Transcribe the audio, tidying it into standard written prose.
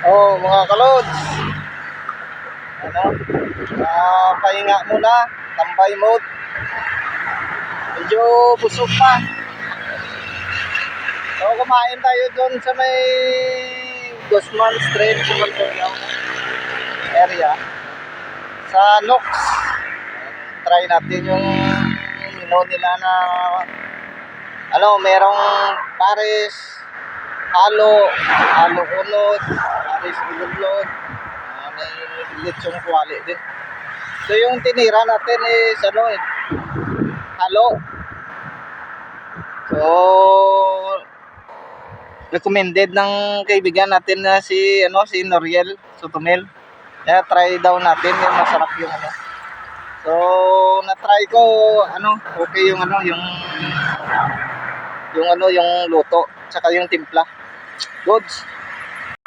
Oh, mga kalods. Ano? Pahinga muna. Tambay mode. Medyo busog pa. So, kumain tayo doon sa may Guzman Street sa Malpurniao area. Sa Lux. Try natin yung menu nila na merong pares, halo unod, pares ulod, may lechong kwali din. So yung tinira natin is halo. So recommended ng kaibigan natin na si Noriel Sotomel. Kaya try daw natin yung masarap yung So na-try ko okay yung yung luto tsaka yung timpla. Goods.